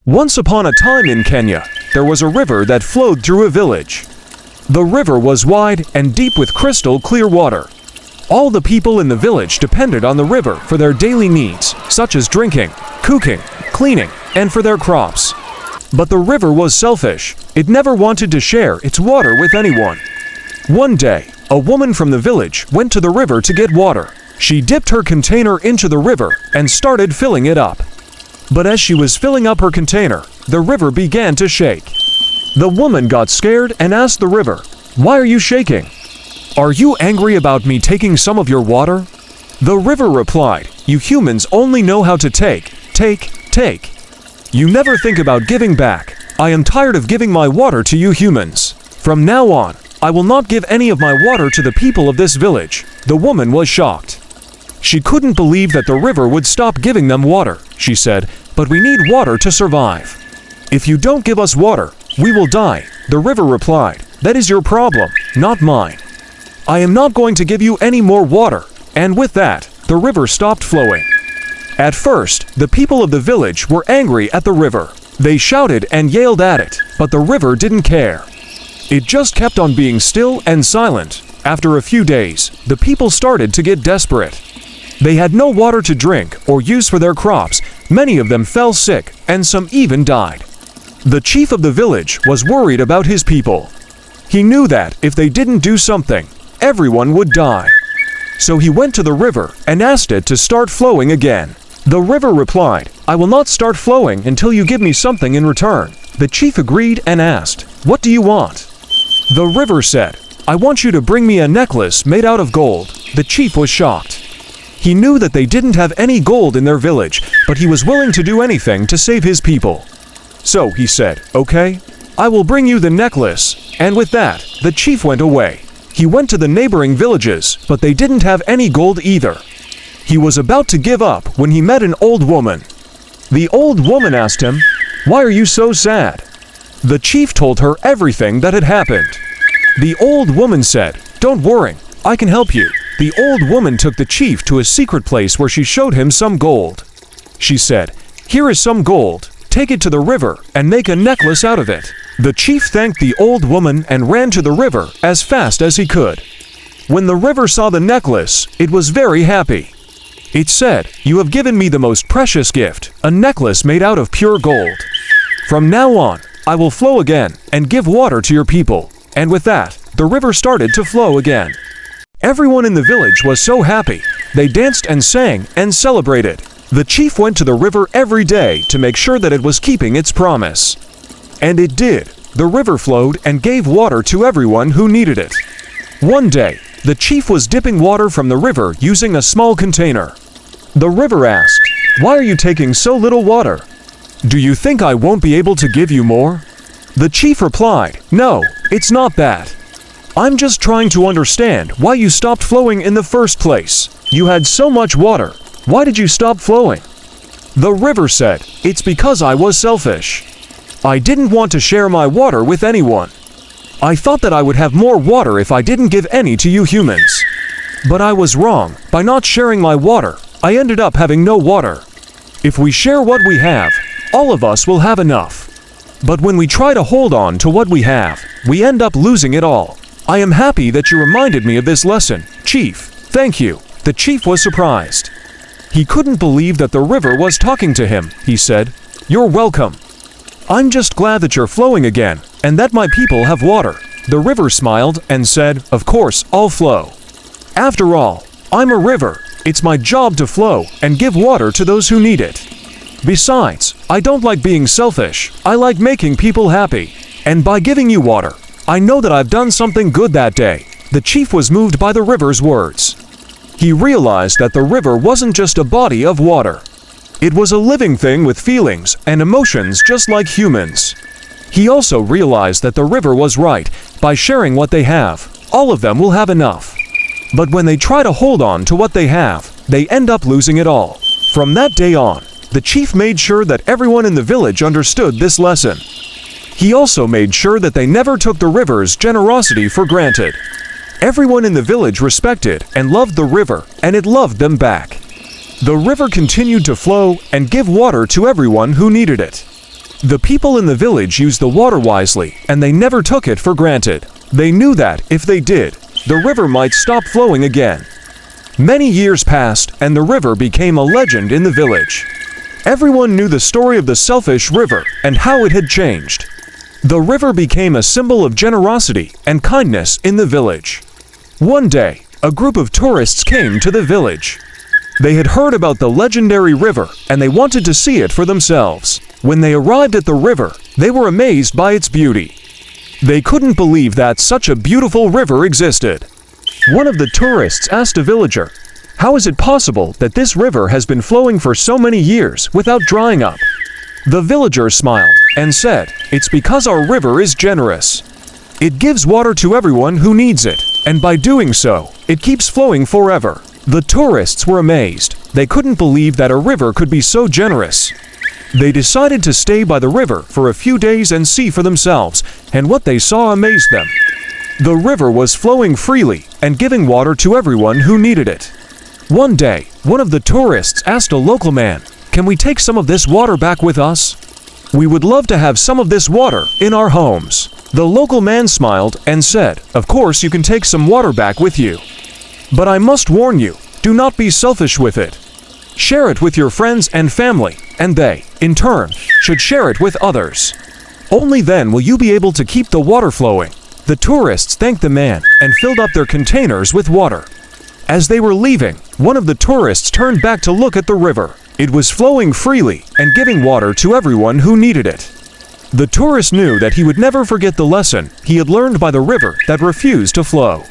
Once upon a time in Kenya, there was a river that flowed through a village. The river was wide and deep with crystal clear water. All the people in the village depended on the river for their daily needs, such as drinking, cooking, cleaning, and for their crops. But the river was selfish. It never wanted to share its water with anyone. One day, a woman from the village went to the river to get water. She dipped her container into the river and started filling it up. But as she was filling up her container, the river began to shake. The woman got scared and asked the river, "Why are you shaking? Are you angry about me taking some of your water?" The river replied, "You humans only know how to take. You never think about giving back. I am tired of giving my water to you humans. From now on, I will not give any of my water to the people of this village." The woman was shocked. She couldn't believe that the river would stop giving them water. She said, "But we need water to survive. If you don't give us water, we will die." The river replied, "That is your problem, not mine. I am not going to give you any more water." And with that, the river stopped flowing. At first, the people of the village were angry at the river. They shouted and yelled at it, but the river didn't care. It just kept on being still and silent. After a few days, the people started to get desperate. They had no water to drink or use for their crops. Many of them fell sick, and some even died. The chief of the village was worried about his people. He knew that if they didn't do something, everyone would die. So he went to the river and asked it to start flowing again. The river replied, "I will not start flowing until you give me something in return." The chief agreed and asked, "What do you want?" The river said, "I want you to bring me a necklace made out of gold." The chief was shocked. He knew that they didn't have any gold in their village, but he was willing to do anything to save his people. So he said, "Okay, I will bring you the necklace." And with that, the chief went away. He went to the neighboring villages, but they didn't have any gold either. He was about to give up when he met an old woman. The old woman asked him, "Why are you so sad?" The chief told her everything that had happened. The old woman said, "Don't worry, I can help you." The old woman took the chief to a secret place where she showed him some gold. She said, "Here is some gold. Take it to the river and make a necklace out of it." The chief thanked the old woman and ran to the river as fast as he could. When the river saw the necklace, it was very happy. It said, "You have given me the most precious gift, a necklace made out of pure gold. From now on, I will flow again and give water to your people." And with that, the river started to flow again. Everyone in the village was so happy. They danced and sang and celebrated. The chief went to the river every day to make sure that it was keeping its promise. And it did. The river flowed and gave water to everyone who needed it. One day, the chief was dipping water from the river using a small container. The river asked, "Why are you taking so little water? Do you think I won't be able to give you more?" The chief replied, "No, it's not that. I'm just trying to understand why you stopped flowing in the first place. You had so much water. Why did you stop flowing?" The river said, "It's because I was selfish. I didn't want to share my water with anyone. I thought that I would have more water if I didn't give any to you humans. But I was wrong. By not sharing my water, I ended up having no water. If we share what we have, all of us will have enough. But when we try to hold on to what we have, we end up losing it all. I am happy that you reminded me of this lesson, Chief. Thank you." The chief was surprised. He couldn't believe that the river was talking to him. He said, "You're welcome. I'm just glad that you're flowing again and that my people have water." The river smiled and said, "Of course, I'll flow. After all, I'm a river. It's my job to flow and give water to those who need it. Besides, I don't like being selfish. I like making people happy. And by giving you water, I know that I've done something good that day." The chief was moved by the river's words. He realized that the river wasn't just a body of water. It was a living thing with feelings and emotions just like humans. He also realized that the river was right. By sharing what they have, all of them will have enough. But when they try to hold on to what they have, they end up losing it all. From that day on, the chief made sure that everyone in the village understood this lesson. He also made sure that they never took the river's generosity for granted. Everyone in the village respected and loved the river, and it loved them back. The river continued to flow and give water to everyone who needed it. The people in the village used the water wisely, and they never took it for granted. They knew that, if they did, the river might stop flowing again. Many years passed, and the river became a legend in the village. Everyone knew the story of the selfish river and how it had changed. The river became a symbol of generosity and kindness in the village. One day, a group of tourists came to the village. They had heard about the legendary river, and they wanted to see it for themselves. When they arrived at the river, they were amazed by its beauty. They couldn't believe that such a beautiful river existed. One of the tourists asked a villager, "How is it possible that this river has been flowing for so many years without drying up?" The villager smiled and said, "It's because our river is generous. It gives water to everyone who needs it, and by doing so, it keeps flowing forever." The tourists were amazed. They couldn't believe that a river could be so generous. They decided to stay by the river for a few days and see for themselves, and what they saw amazed them. The river was flowing freely and giving water to everyone who needed it. One day, one of the tourists asked a local man, "Can we take some of this water back with us? We would love to have some of this water in our homes." The local man smiled and said, "Of course you can take some water back with you. But I must warn you, do not be selfish with it. Share it with your friends and family, and they, in turn, should share it with others. Only then will you be able to keep the water flowing." The tourists thanked the man and filled up their containers with water. As they were leaving, one of the tourists turned back to look at the river. It was flowing freely and giving water to everyone who needed it. The tourist knew that he would never forget the lesson he had learned by the river that refused to flow.